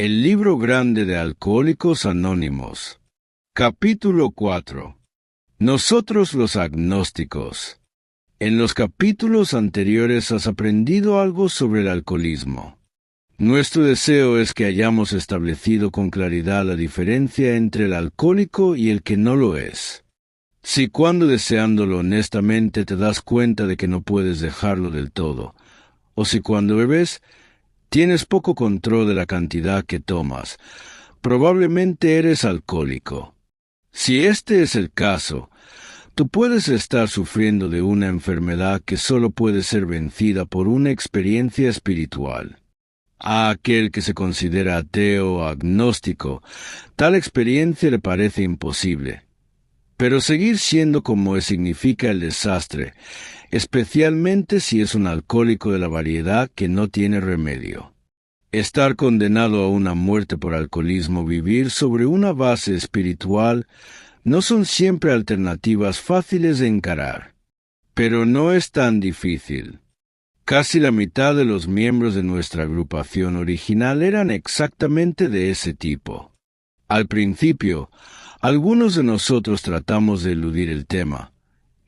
El libro grande de Alcohólicos Anónimos. Capítulo 4. Nosotros los agnósticos. En los capítulos anteriores has aprendido algo sobre el alcoholismo. Nuestro deseo es que hayamos establecido con claridad la diferencia entre el alcohólico y el que no lo es. Si cuando deseándolo honestamente te das cuenta de que no puedes dejarlo del todo, o si cuando bebes tienes poco control de la cantidad que tomas, probablemente eres alcohólico. Si este es el caso, tú puedes estar sufriendo de una enfermedad que solo puede ser vencida por una experiencia espiritual. A aquel que se considera ateo o agnóstico, tal experiencia le parece imposible. Pero seguir siendo como es significa el desastre, especialmente si es un alcohólico de la variedad que no tiene remedio. Estar condenado a una muerte por alcoholismo, vivir sobre una base espiritual, no son siempre alternativas fáciles de encarar. Pero no es tan difícil. Casi la mitad de los miembros de nuestra agrupación original eran exactamente de ese tipo. Al principio, algunos de nosotros tratamos de eludir el tema,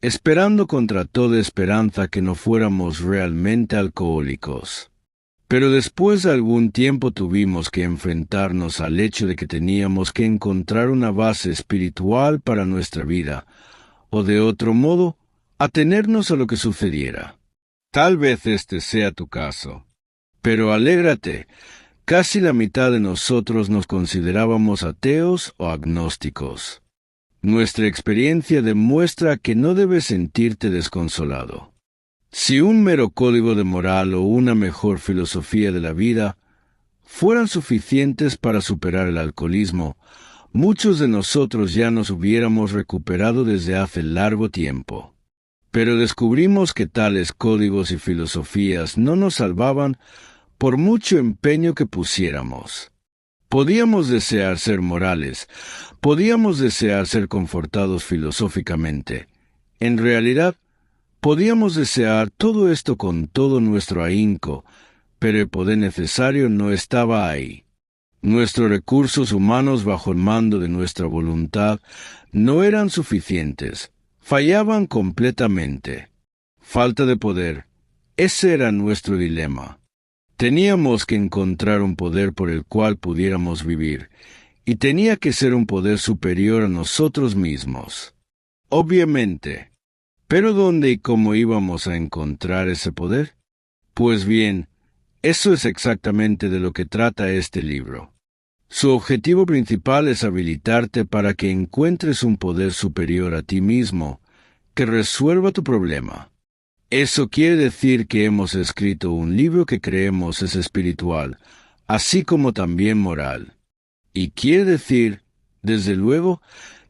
esperando contra toda esperanza que no fuéramos realmente alcohólicos. Pero después de algún tiempo tuvimos que enfrentarnos al hecho de que teníamos que encontrar una base espiritual para nuestra vida, o de otro modo, atenernos a lo que sucediera. Tal vez este sea tu caso. Pero alégrate, casi la mitad de nosotros nos considerábamos ateos o agnósticos. Nuestra experiencia demuestra que no debes sentirte desconsolado. Si un mero código de moral o una mejor filosofía de la vida fueran suficientes para superar el alcoholismo, muchos de nosotros ya nos hubiéramos recuperado desde hace largo tiempo. Pero descubrimos que tales códigos y filosofías no nos salvaban por mucho empeño que pusiéramos. Podíamos desear ser morales, podíamos desear ser confortados filosóficamente. En realidad, podíamos desear todo esto con todo nuestro ahínco, pero el poder necesario no estaba ahí. Nuestros recursos humanos bajo el mando de nuestra voluntad no eran suficientes, fallaban completamente. Falta de poder, ese era nuestro dilema. Teníamos que encontrar un poder por el cual pudiéramos vivir, y tenía que ser un poder superior a nosotros mismos. Obviamente. ¿Pero dónde y cómo íbamos a encontrar ese poder? Pues bien, eso es exactamente de lo que trata este libro. Su objetivo principal es habilitarte para que encuentres un poder superior a ti mismo, que resuelva tu problema. Eso quiere decir que hemos escrito un libro que creemos es espiritual, así como también moral. Y quiere decir, desde luego,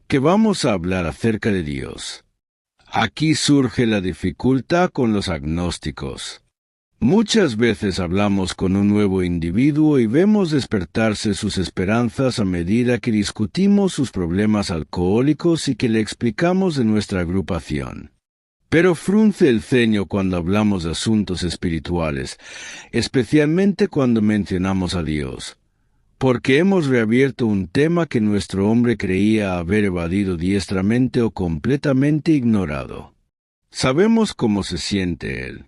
que vamos a hablar acerca de Dios. Aquí surge la dificultad con los agnósticos. Muchas veces hablamos con un nuevo individuo y vemos despertarse sus esperanzas a medida que discutimos sus problemas alcohólicos y que le explicamos de nuestra agrupación. Pero frunce el ceño cuando hablamos de asuntos espirituales, especialmente cuando mencionamos a Dios, porque hemos reabierto un tema que nuestro hombre creía haber evadido diestramente o completamente ignorado. Sabemos cómo se siente él.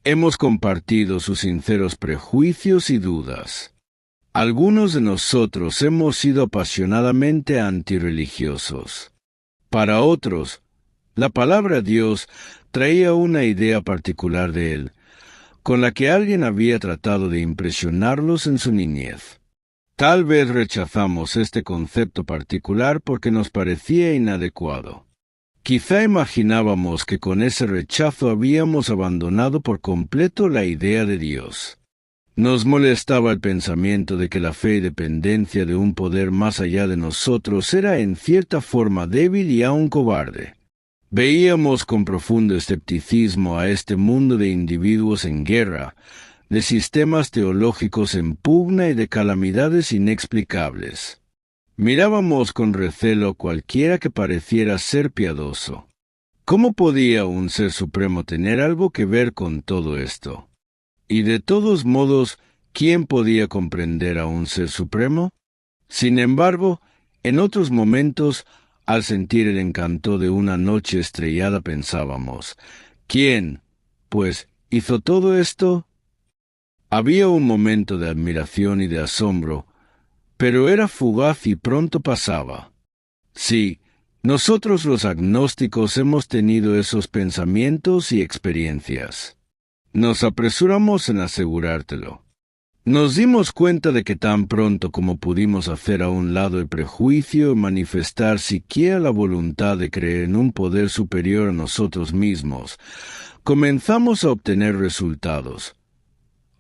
Hemos compartido sus sinceros prejuicios y dudas. Algunos de nosotros hemos sido apasionadamente antirreligiosos. Para otros, la palabra Dios traía una idea particular de él, con la que alguien había tratado de impresionarlos en su niñez. Tal vez rechazamos este concepto particular porque nos parecía inadecuado. Quizá imaginábamos que con ese rechazo habíamos abandonado por completo la idea de Dios. Nos molestaba el pensamiento de que la fe y dependencia de un poder más allá de nosotros era en cierta forma débil y aun cobarde. Veíamos con profundo escepticismo a este mundo de individuos en guerra, de sistemas teológicos en pugna y de calamidades inexplicables. Mirábamos con recelo cualquiera que pareciera ser piadoso. ¿Cómo podía un ser supremo tener algo que ver con todo esto? Y de todos modos, ¿quién podía comprender a un ser supremo? Sin embargo, en otros momentos, al sentir el encanto de una noche estrellada, pensábamos, ¿quién, pues, hizo todo esto? Había un momento de admiración y de asombro, pero era fugaz y pronto pasaba. Sí, nosotros los agnósticos hemos tenido esos pensamientos y experiencias. Nos apresuramos en asegurártelo. Nos dimos cuenta de que tan pronto como pudimos hacer a un lado el prejuicio y manifestar siquiera la voluntad de creer en un poder superior a nosotros mismos, comenzamos a obtener resultados.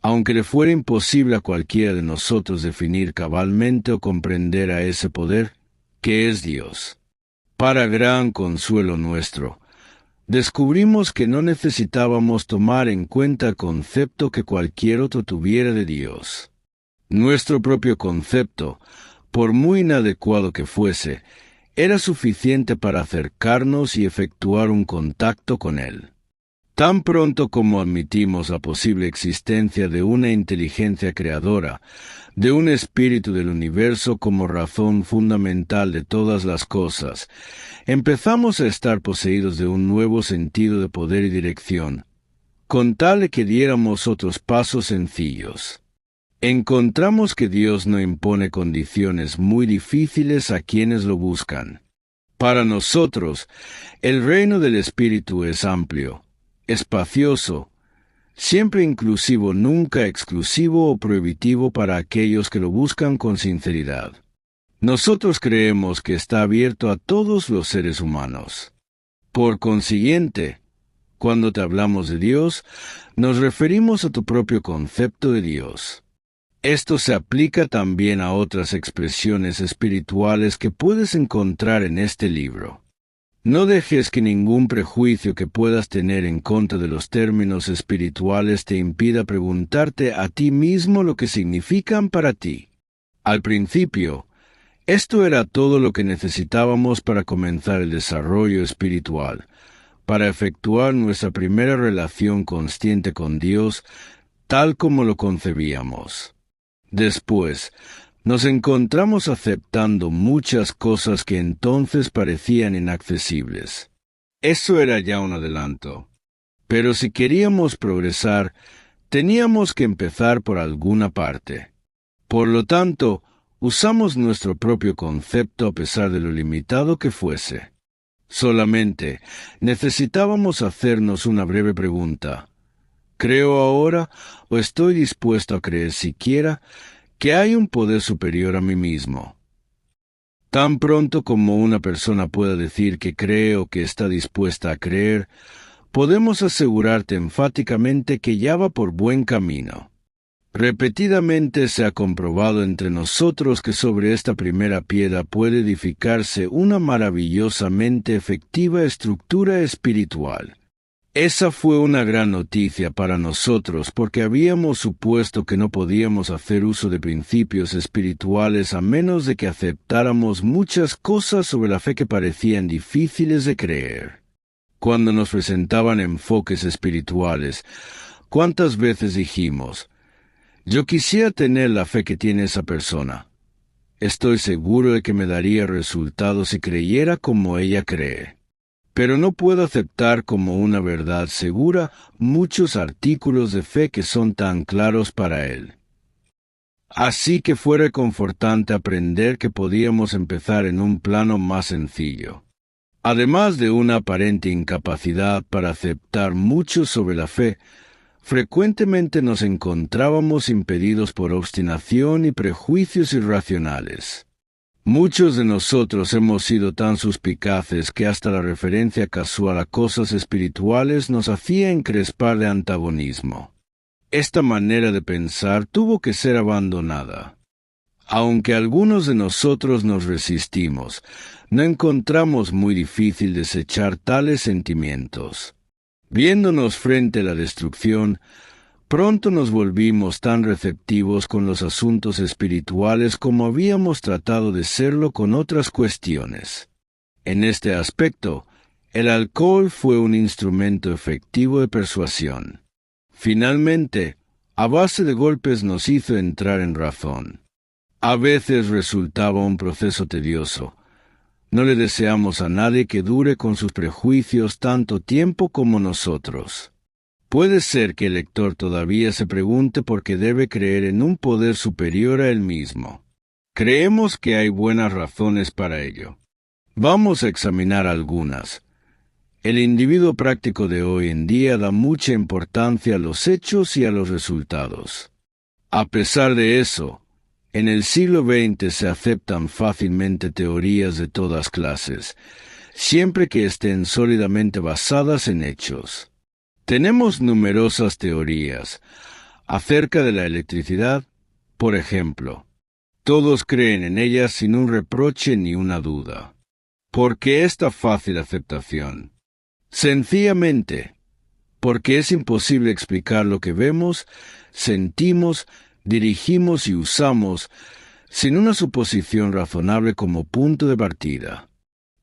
Aunque le fuera imposible a cualquiera de nosotros definir cabalmente o comprender a ese poder, que es Dios. Para gran consuelo nuestro, descubrimos que no necesitábamos tomar en cuenta el concepto que cualquier otro tuviera de Dios. Nuestro propio concepto, por muy inadecuado que fuese, era suficiente para acercarnos y efectuar un contacto con Él. Tan pronto como admitimos la posible existencia de una inteligencia creadora, de un espíritu del universo como razón fundamental de todas las cosas, empezamos a estar poseídos de un nuevo sentido de poder y dirección, con tal de que diéramos otros pasos sencillos. Encontramos que Dios no impone condiciones muy difíciles a quienes lo buscan. Para nosotros, el reino del Espíritu es amplio, espacioso, siempre inclusivo, nunca exclusivo o prohibitivo para aquellos que lo buscan con sinceridad. Nosotros creemos que está abierto a todos los seres humanos. Por consiguiente, cuando te hablamos de Dios, nos referimos a tu propio concepto de Dios. Esto se aplica también a otras expresiones espirituales que puedes encontrar en este libro. No dejes que ningún prejuicio que puedas tener en contra de los términos espirituales te impida preguntarte a ti mismo lo que significan para ti. Al principio, esto era todo lo que necesitábamos para comenzar el desarrollo espiritual, para efectuar nuestra primera relación consciente con Dios, tal como lo concebíamos. Después, nos encontramos aceptando muchas cosas que entonces parecían inaccesibles. Eso era ya un adelanto. Pero si queríamos progresar, teníamos que empezar por alguna parte. Por lo tanto, usamos nuestro propio concepto a pesar de lo limitado que fuese. Solamente necesitábamos hacernos una breve pregunta. ¿Creo ahora o estoy dispuesto a creer siquiera que hay un poder superior a mí mismo? Tan pronto como una persona pueda decir que cree o que está dispuesta a creer, podemos asegurarte enfáticamente que ya va por buen camino. Repetidamente se ha comprobado entre nosotros que sobre esta primera piedra puede edificarse una maravillosamente efectiva estructura espiritual. Esa fue una gran noticia para nosotros porque habíamos supuesto que no podíamos hacer uso de principios espirituales a menos de que aceptáramos muchas cosas sobre la fe que parecían difíciles de creer. Cuando nos presentaban enfoques espirituales, ¿cuántas veces dijimos: yo quisiera tener la fe que tiene esa persona? Estoy seguro de que me daría resultados si creyera como ella cree. Pero no puedo aceptar como una verdad segura muchos artículos de fe que son tan claros para él. Así que fue reconfortante aprender que podíamos empezar en un plano más sencillo. Además de una aparente incapacidad para aceptar mucho sobre la fe, frecuentemente nos encontrábamos impedidos por obstinación y prejuicios irracionales. Muchos de nosotros hemos sido tan suspicaces que hasta la referencia casual a cosas espirituales nos hacía encrespar de antagonismo. Esta manera de pensar tuvo que ser abandonada. Aunque algunos de nosotros nos resistimos, no encontramos muy difícil desechar tales sentimientos. Viéndonos frente a la destrucción, pronto nos volvimos tan receptivos con los asuntos espirituales como habíamos tratado de serlo con otras cuestiones. En este aspecto, el alcohol fue un instrumento efectivo de persuasión. Finalmente, A base de golpes nos hizo entrar en razón. A veces resultaba un proceso tedioso. No le deseamos a nadie que dure con sus prejuicios tanto tiempo como nosotros. Puede ser que el lector todavía se pregunte por qué debe creer en un poder superior a él mismo. Creemos que hay buenas razones para ello. Vamos a examinar algunas. El individuo práctico de hoy en día da mucha importancia a los hechos y a los resultados. A pesar de eso, en el siglo XX se aceptan fácilmente teorías de todas clases, siempre que estén sólidamente basadas en hechos. Tenemos numerosas teorías acerca de la electricidad, por ejemplo. Todos creen en ella sin un reproche ni una duda. ¿Por qué esta fácil aceptación? Sencillamente, porque es imposible explicar lo que vemos, sentimos, dirigimos y usamos sin una suposición razonable como punto de partida.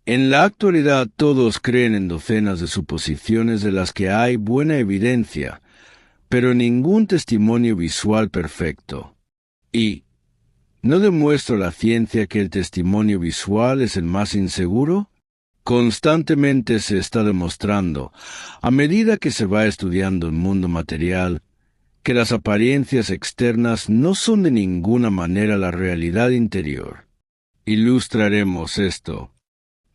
En la actualidad todos creen en docenas de suposiciones de las que hay buena evidencia, pero ningún testimonio visual perfecto. Y ¿no demuestra la ciencia que el testimonio visual es el más inseguro? Constantemente se está demostrando, a medida que se va estudiando el mundo material, que las apariencias externas no son de ninguna manera la realidad interior. Ilustraremos esto.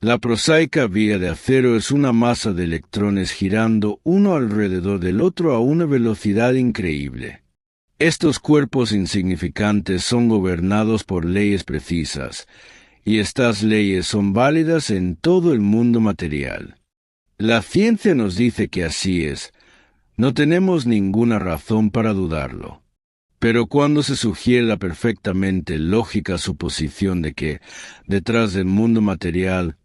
La prosaica vía de acero es una masa de electrones girando uno alrededor del otro a una velocidad increíble. Estos cuerpos insignificantes son gobernados por leyes precisas, y estas leyes son válidas en todo el mundo material. La ciencia nos dice que así es. No tenemos ninguna razón para dudarlo. Pero cuando se sugiere la perfectamente lógica suposición de que, detrás del mundo material,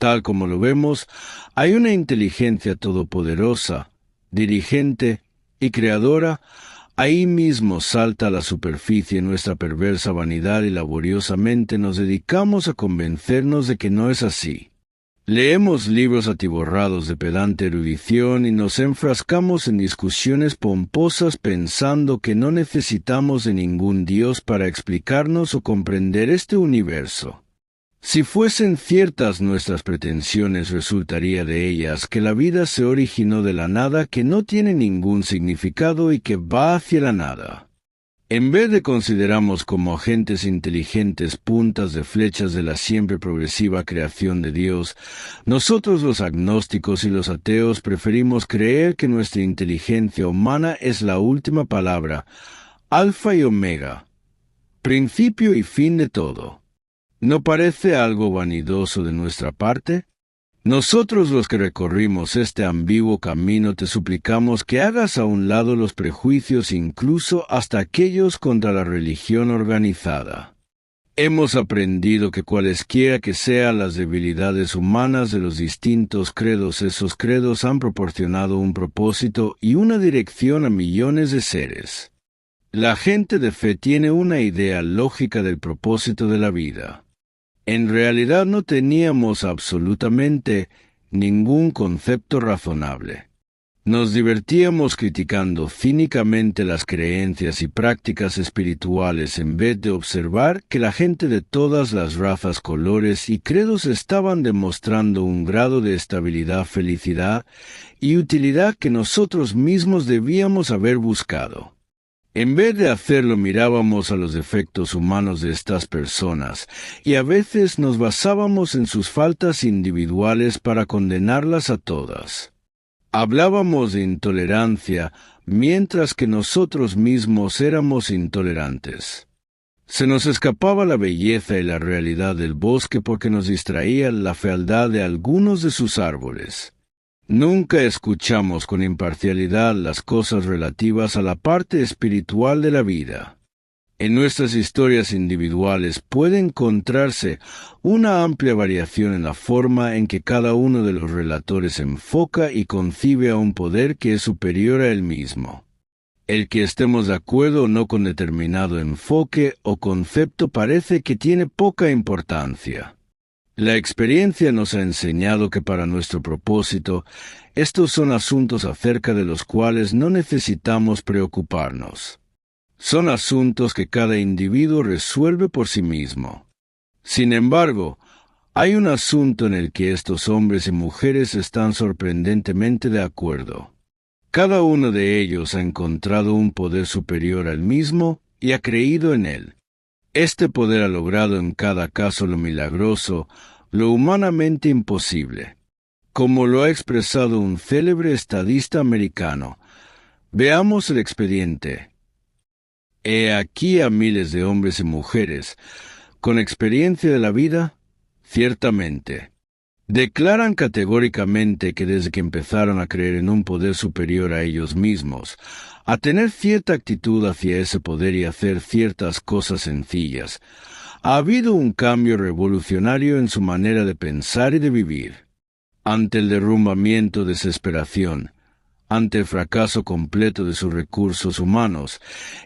tal como lo vemos, hay una inteligencia todopoderosa, dirigente y creadora, ahí mismo salta a la superficie nuestra perversa vanidad y laboriosamente nos dedicamos a convencernos de que no es así. Leemos libros atiborrados de pedante erudición y nos enfrascamos en discusiones pomposas pensando que no necesitamos de ningún Dios para explicarnos o comprender este universo. Si fuesen ciertas nuestras pretensiones, resultaría de ellas que la vida se originó de la nada, que no tiene ningún significado y que va hacia la nada. En vez de considerarnos como agentes inteligentes puntas de flechas de la siempre progresiva creación de Dios, nosotros los agnósticos y los ateos preferimos creer que nuestra inteligencia humana es la última palabra, alfa y omega, principio y fin de todo. ¿No parece algo vanidoso de nuestra parte? Nosotros los que recorrimos este ambiguo camino te suplicamos que hagas a un lado los prejuicios, incluso hasta aquellos contra la religión organizada. Hemos aprendido que cualesquiera que sean las debilidades humanas de los distintos credos, esos credos han proporcionado un propósito y una dirección a millones de seres. La gente de fe tiene una idea lógica del propósito de la vida. En realidad no teníamos absolutamente ningún concepto razonable. Nos divertíamos criticando cínicamente las creencias y prácticas espirituales en vez de observar que la gente de todas las razas, colores y credos estaban demostrando un grado de estabilidad, felicidad y utilidad que nosotros mismos debíamos haber buscado. En vez de hacerlo, mirábamos a los defectos humanos de estas personas, y a veces nos basábamos en sus faltas individuales para condenarlas a todas. Hablábamos de intolerancia, mientras que nosotros mismos éramos intolerantes. Se nos escapaba la belleza y la realidad del bosque porque nos distraía la fealdad de algunos de sus árboles. Nunca escuchamos con imparcialidad las cosas relativas a la parte espiritual de la vida. En nuestras historias individuales puede encontrarse una amplia variación en la forma en que cada uno de los relatores enfoca y concibe a un poder que es superior a él mismo. El que estemos de acuerdo o no con determinado enfoque o concepto parece que tiene poca importancia. La experiencia nos ha enseñado que para nuestro propósito, estos son asuntos acerca de los cuales no necesitamos preocuparnos. Son asuntos que cada individuo resuelve por sí mismo. Sin embargo, hay un asunto en el que estos hombres y mujeres están sorprendentemente de acuerdo. Cada uno de ellos ha encontrado un poder superior al mismo y ha creído en él. Este poder ha logrado en cada caso lo milagroso, lo humanamente imposible. Como lo ha expresado un célebre estadista americano, veamos el expediente. He aquí a miles de hombres y mujeres, con experiencia de la vida, ciertamente. Declaran categóricamente que desde que empezaron a creer en un poder superior a ellos mismos, a tener cierta actitud hacia ese poder y hacer ciertas cosas sencillas, ha habido un cambio revolucionario en su manera de pensar y de vivir. Ante el derrumbamiento, desesperación, ante el fracaso completo de sus recursos humanos,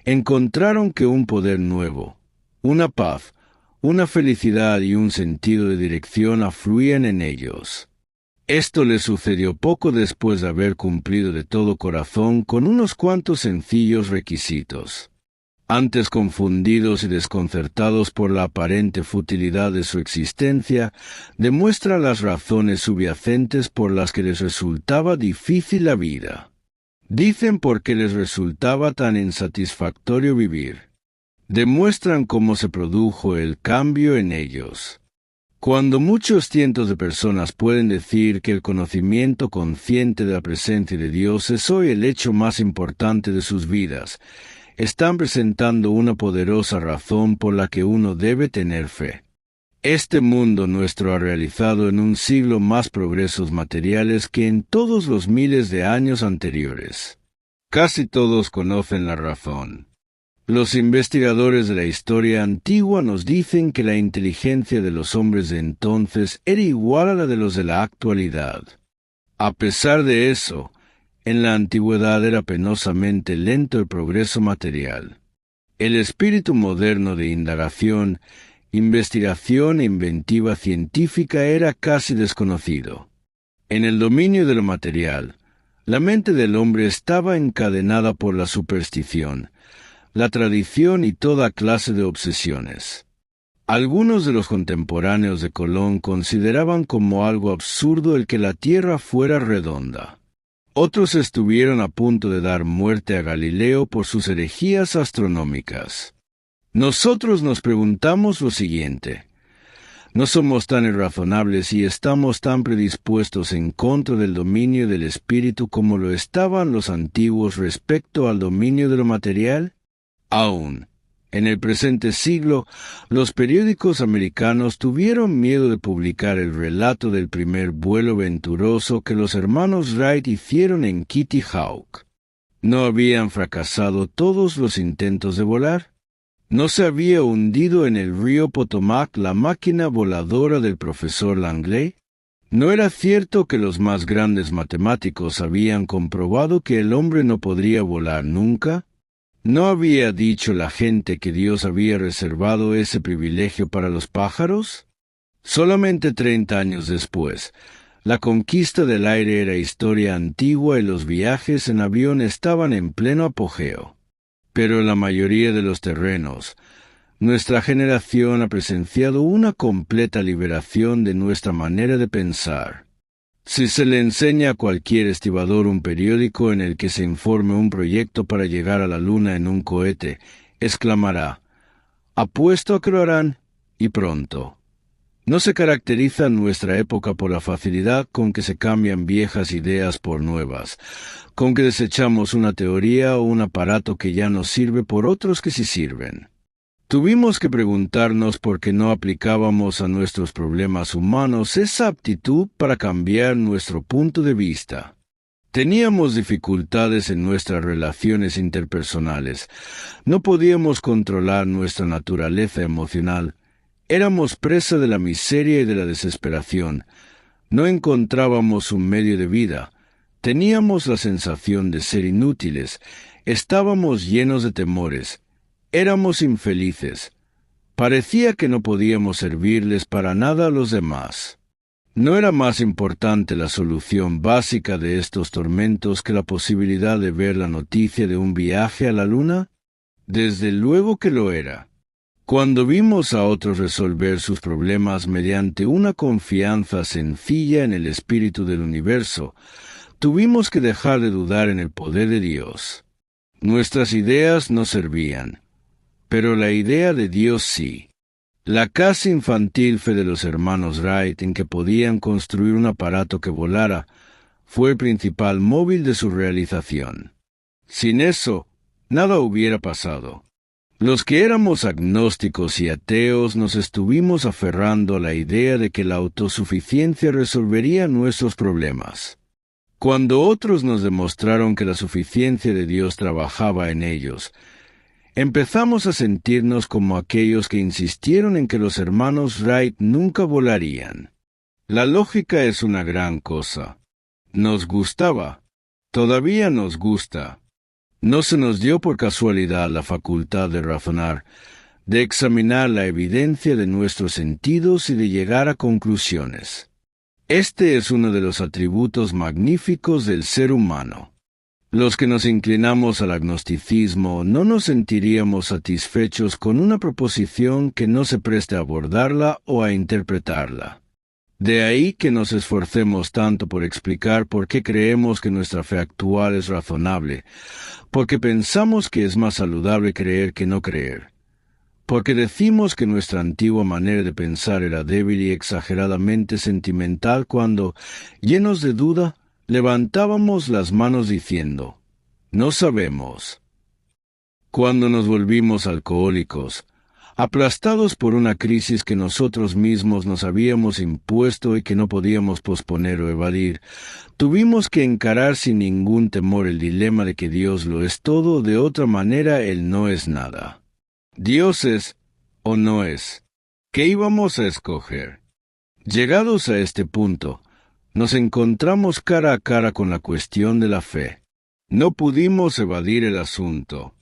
encontraron que un poder nuevo, una paz, una felicidad y un sentido de dirección afluían en ellos. Esto les sucedió poco después de haber cumplido de todo corazón con unos cuantos sencillos requisitos. Antes confundidos y desconcertados por la aparente futilidad de su existencia, demuestra las razones subyacentes por las que les resultaba difícil la vida. Dicen por qué les resultaba tan insatisfactorio vivir. Demuestran cómo se produjo el cambio en ellos. Cuando muchos cientos de personas pueden decir que el conocimiento consciente de la presencia de Dios es hoy el hecho más importante de sus vidas, están presentando una poderosa razón por la que uno debe tener fe. Este mundo nuestro ha realizado en un siglo más progresos materiales que en todos los miles de años anteriores. Casi todos conocen la razón. Los investigadores de la historia antigua nos dicen que la inteligencia de los hombres de entonces era igual a la de los de la actualidad. A pesar de eso, en la antigüedad era penosamente lento el progreso material. El espíritu moderno de indagación, investigación e inventiva científica era casi desconocido. En el dominio de lo material, la mente del hombre estaba encadenada por la superstición, la tradición y toda clase de obsesiones. Algunos de los contemporáneos de Colón consideraban como algo absurdo el que la Tierra fuera redonda. Otros estuvieron a punto de dar muerte a Galileo por sus herejías astronómicas. Nosotros nos preguntamos lo siguiente: ¿no somos tan irrazonables y estamos tan predispuestos en contra del dominio del espíritu como lo estaban los antiguos respecto al dominio de lo material? Aún, en el presente siglo, los periódicos americanos tuvieron miedo de publicar el relato del primer vuelo venturoso que los hermanos Wright hicieron en Kitty Hawk. ¿No habían fracasado todos los intentos de volar? ¿No se había hundido en el río Potomac la máquina voladora del profesor Langley? ¿No era cierto que los más grandes matemáticos habían comprobado que el hombre no podría volar nunca? ¿No había dicho la gente que Dios había reservado ese privilegio para los pájaros? Solamente 30 años después, la conquista del aire era historia antigua y los viajes en avión estaban en pleno apogeo. Pero en la mayoría de los terrenos, nuestra generación ha presenciado una completa liberación de nuestra manera de pensar. Si se le enseña a cualquier estibador un periódico en el que se informe un proyecto para llegar a la luna en un cohete, exclamará: «Apuesto a que lo harán, y pronto». ¿No se caracteriza nuestra época por la facilidad con que se cambian viejas ideas por nuevas, con que desechamos una teoría o un aparato que ya no sirve por otros que sí sirven? Tuvimos que preguntarnos por qué no aplicábamos a nuestros problemas humanos esa aptitud para cambiar nuestro punto de vista. Teníamos dificultades en nuestras relaciones interpersonales. No podíamos controlar nuestra naturaleza emocional. Éramos presa de la miseria y de la desesperación. No encontrábamos un medio de vida. Teníamos la sensación de ser inútiles. Estábamos llenos de temores. Éramos infelices. Parecía que no podíamos servirles para nada a los demás. ¿No era más importante la solución básica de estos tormentos que la posibilidad de ver la noticia de un viaje a la luna? Desde luego que lo era. Cuando vimos a otros resolver sus problemas mediante una confianza sencilla en el espíritu del universo, tuvimos que dejar de dudar en el poder de Dios. Nuestras ideas no servían, pero la idea de Dios sí. La casi infantil fe de los hermanos Wright en que podían construir un aparato que volara fue el principal móvil de su realización. Sin eso, nada hubiera pasado. Los que éramos agnósticos y ateos nos estuvimos aferrando a la idea de que la autosuficiencia resolvería nuestros problemas. Cuando otros nos demostraron que la suficiencia de Dios trabajaba en ellos, empezamos a sentirnos como aquellos que insistieron en que los hermanos Wright nunca volarían. La lógica es una gran cosa. Nos gustaba. Todavía nos gusta. No se nos dio por casualidad la facultad de razonar, de examinar la evidencia de nuestros sentidos y de llegar a conclusiones. Este es uno de los atributos magníficos del ser humano. Los que nos inclinamos al agnosticismo no nos sentiríamos satisfechos con una proposición que no se preste a abordarla o a interpretarla. De ahí que nos esforcemos tanto por explicar por qué creemos que nuestra fe actual es razonable, porque pensamos que es más saludable creer que no creer, porque decimos que nuestra antigua manera de pensar era débil y exageradamente sentimental cuando, llenos de duda, levantábamos las manos diciendo, «No sabemos». Cuando nos volvimos alcohólicos, aplastados por una crisis que nosotros mismos nos habíamos impuesto y que no podíamos posponer o evadir, tuvimos que encarar sin ningún temor el dilema de que Dios lo es todo, de otra manera Él no es nada. Dios es o no es. ¿Qué íbamos a escoger? Llegados a este punto, nos encontramos cara a cara con la cuestión de la fe. No pudimos evadir el asunto.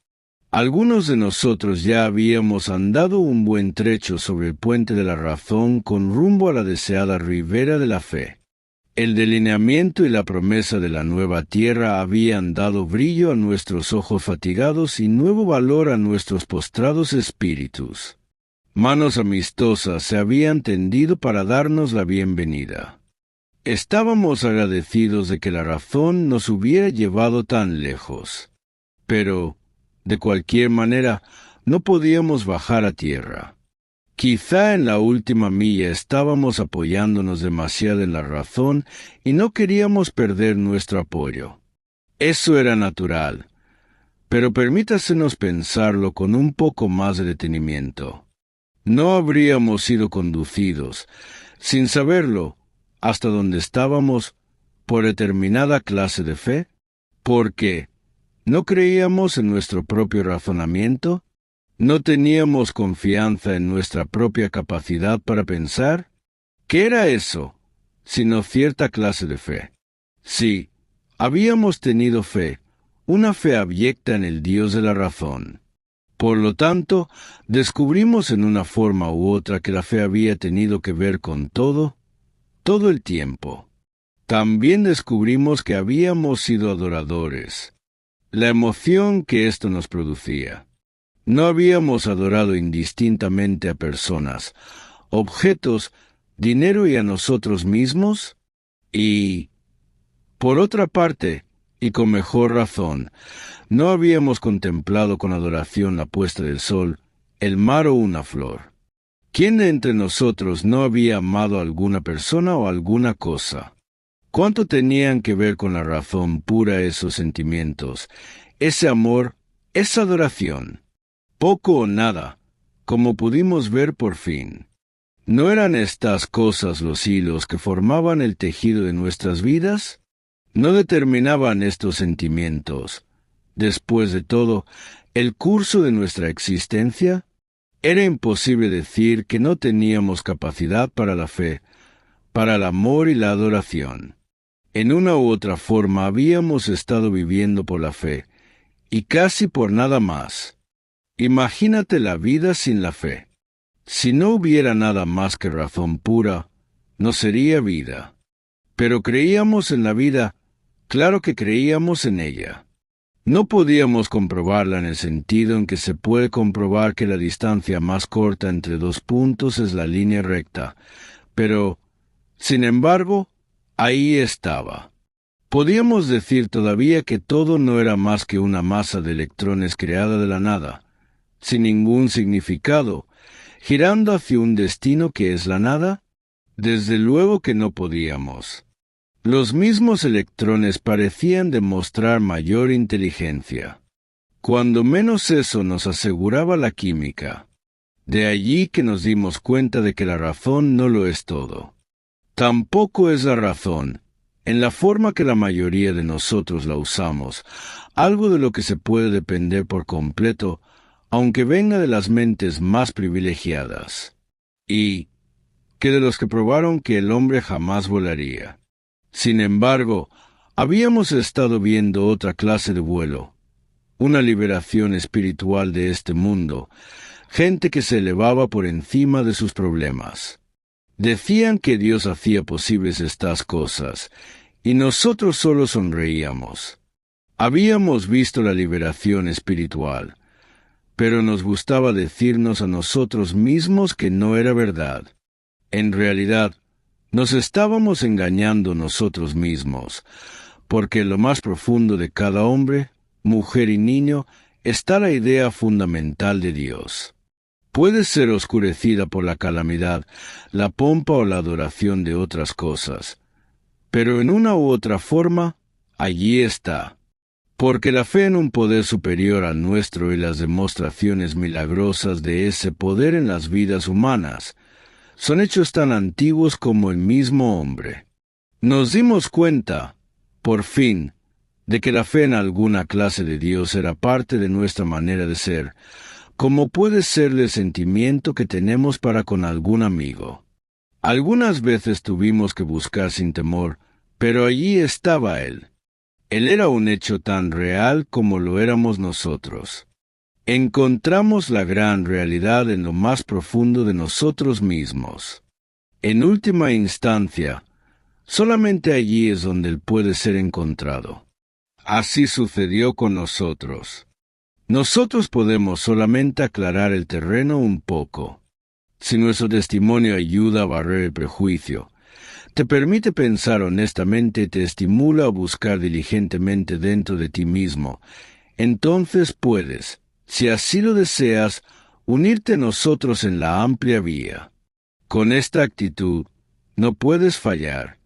Algunos de nosotros ya habíamos andado un buen trecho sobre el puente de la razón con rumbo a la deseada ribera de la fe. El delineamiento y la promesa de la nueva tierra habían dado brillo a nuestros ojos fatigados y nuevo valor a nuestros postrados espíritus. Manos amistosas se habían tendido para darnos la bienvenida. Estábamos agradecidos de que la razón nos hubiera llevado tan lejos. Pero, de cualquier manera, no podíamos bajar a tierra. Quizá en la última milla estábamos apoyándonos demasiado en la razón y no queríamos perder nuestro apoyo. Eso era natural, pero permítasenos pensarlo con un poco más de detenimiento. No habríamos sido conducidos, sin saberlo, hasta donde estábamos, por determinada clase de fe, porque ¿no creíamos en nuestro propio razonamiento? ¿No teníamos confianza en nuestra propia capacidad para pensar? ¿Qué era eso, sino cierta clase de fe? Sí, habíamos tenido fe, una fe abyecta en el Dios de la razón. Por lo tanto, descubrimos en una forma u otra que la fe había tenido que ver con todo el tiempo. También descubrimos que habíamos sido adoradores. La emoción que esto nos producía. No habíamos adorado indistintamente a personas, objetos, dinero y a nosotros mismos, y, por otra parte, y con mejor razón, no habíamos contemplado con adoración la puesta del sol, el mar o una flor. ¿Quién de entre nosotros no había amado a alguna persona o alguna cosa? ¿Cuánto tenían que ver con la razón pura esos sentimientos, ese amor, esa adoración? Poco o nada, como pudimos ver por fin. ¿No eran estas cosas los hilos que formaban el tejido de nuestras vidas? ¿No determinaban estos sentimientos, después de todo, el curso de nuestra existencia? Era imposible decir que no teníamos capacidad para la fe, para el amor y la adoración. En una u otra forma habíamos estado viviendo por la fe, y casi por nada más. Imagínate la vida sin la fe. Si no hubiera nada más que razón pura, no sería vida. Pero creíamos en la vida, claro que creíamos en ella. No podíamos comprobarla en el sentido en que se puede comprobar que la distancia más corta entre dos puntos es la línea recta, pero, sin embargo, ahí estaba. Podíamos decir todavía que todo no era más que una masa de electrones creada de la nada, sin ningún significado, girando hacia un destino que es la nada. Desde luego que no podíamos. Los mismos electrones parecían demostrar mayor inteligencia. Cuando menos eso nos aseguraba la química. De allí que nos dimos cuenta de que la razón no lo es todo. Tampoco es la razón, en la forma que la mayoría de nosotros la usamos, algo de lo que se puede depender por completo, aunque venga de las mentes más privilegiadas. Y que de los que probaron que el hombre jamás volaría. Sin embargo, habíamos estado viendo otra clase de vuelo, una liberación espiritual de este mundo, gente que se elevaba por encima de sus problemas. Decían que Dios hacía posibles estas cosas, y nosotros solo sonreíamos. Habíamos visto la liberación espiritual, pero nos gustaba decirnos a nosotros mismos que no era verdad. En realidad, nos estábamos engañando nosotros mismos, porque en lo más profundo de cada hombre, mujer y niño está la idea fundamental de Dios. Puede ser oscurecida por la calamidad, la pompa o la adoración de otras cosas, pero en una u otra forma, allí está. Porque la fe en un poder superior al nuestro y las demostraciones milagrosas de ese poder en las vidas humanas son hechos tan antiguos como el mismo hombre. Nos dimos cuenta, por fin, de que la fe en alguna clase de Dios era parte de nuestra manera de ser, como puede ser el sentimiento que tenemos para con algún amigo. Algunas veces tuvimos que buscar sin temor, pero allí estaba Él. Él era un hecho tan real como lo éramos nosotros. Encontramos la gran realidad en lo más profundo de nosotros mismos. En última instancia, solamente allí es donde Él puede ser encontrado. Así sucedió con nosotros. Nosotros podemos solamente aclarar el terreno un poco. Si nuestro testimonio ayuda a barrer el prejuicio, te permite pensar honestamente, te estimula a buscar diligentemente dentro de ti mismo, entonces puedes, si así lo deseas, unirte a nosotros en la amplia vía. Con esta actitud, no puedes fallar.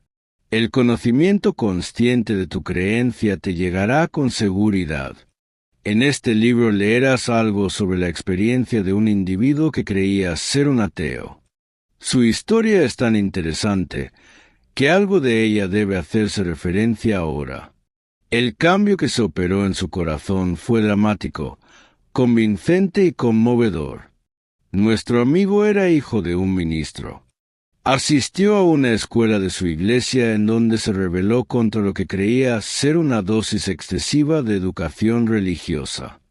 El conocimiento consciente de tu creencia te llegará con seguridad. En este libro leerás algo sobre la experiencia de un individuo que creía ser un ateo. Su historia es tan interesante que algo de ella debe hacerse referencia ahora. El cambio que se operó en su corazón fue dramático, convincente y conmovedor. Nuestro amigo era hijo de un ministro. Asistió a una escuela de su iglesia en donde se rebeló contra lo que creía ser una dosis excesiva de educación religiosa.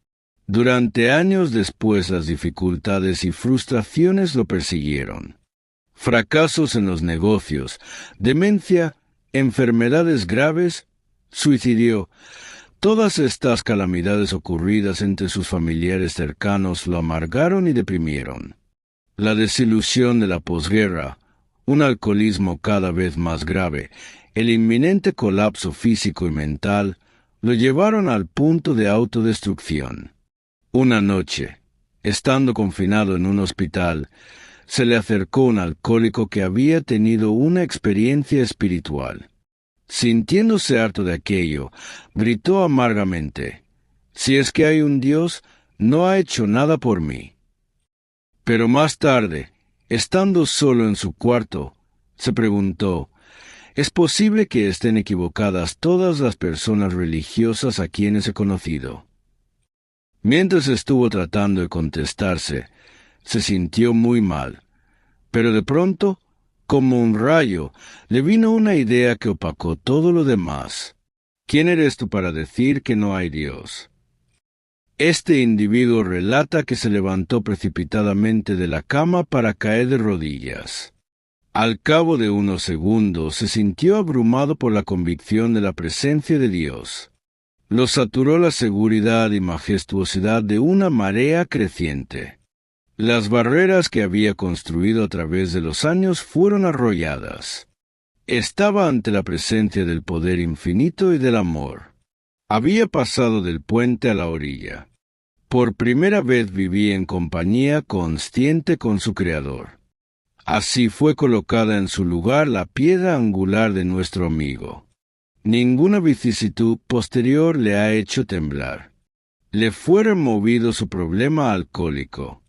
Durante años después las dificultades y frustraciones lo persiguieron. Fracasos en los negocios, demencia, enfermedades graves, suicidio. Todas estas calamidades ocurridas entre sus familiares cercanos lo amargaron y deprimieron. La desilusión de la posguerra, un alcoholismo cada vez más grave, el inminente colapso físico y mental, lo llevaron al punto de autodestrucción. Una noche, estando confinado en un hospital, se le acercó un alcohólico que había tenido una experiencia espiritual. Sintiéndose harto de aquello, gritó amargamente: «Si es que hay un Dios, no ha hecho nada por mí». Pero más tarde, estando solo en su cuarto, se preguntó: ¿es posible que estén equivocadas todas las personas religiosas a quienes he conocido? Mientras estuvo tratando de contestarse, se sintió muy mal, pero de pronto, como un rayo, le vino una idea que opacó todo lo demás. ¿Quién eres tú para decir que no hay Dios? Este individuo relata que se levantó precipitadamente de la cama para caer de rodillas. Al cabo de unos segundos se sintió abrumado por la convicción de la presencia de Dios. Lo saturó la seguridad y majestuosidad de una marea creciente. Las barreras que había construido a través de los años fueron arrolladas. Estaba ante la presencia del poder infinito y del amor. Había pasado del puente a la orilla. Por primera vez vivía en compañía consciente con su Creador. Así fue colocada en su lugar la piedra angular de nuestro amigo. Ninguna vicisitud posterior le ha hecho temblar. Le fue removido su problema alcohólico.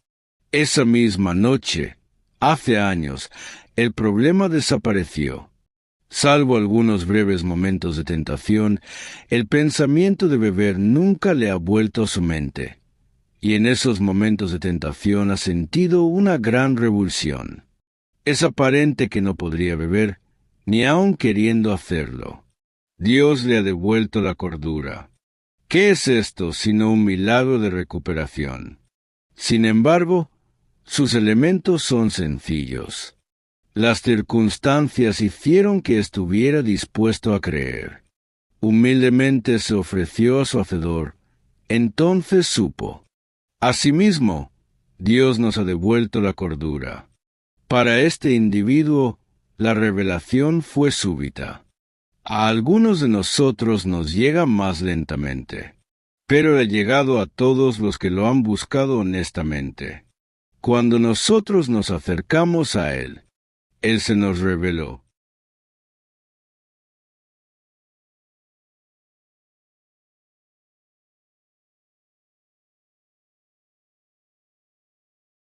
Esa misma noche, hace años, el problema desapareció. Salvo algunos breves momentos de tentación, el pensamiento de beber nunca le ha vuelto a su mente. Y en esos momentos de tentación ha sentido una gran revulsión. Es aparente que no podría beber, ni aun queriendo hacerlo. Dios le ha devuelto la cordura. ¿Qué es esto sino un milagro de recuperación? Sin embargo, sus elementos son sencillos. Las circunstancias hicieron que estuviera dispuesto a creer. Humildemente se ofreció a su Hacedor. Entonces supo. Asimismo, Dios nos ha devuelto la cordura. Para este individuo, la revelación fue súbita. A algunos de nosotros nos llega más lentamente, pero ha llegado a todos los que lo han buscado honestamente. Cuando nosotros nos acercamos a Él se nos reveló.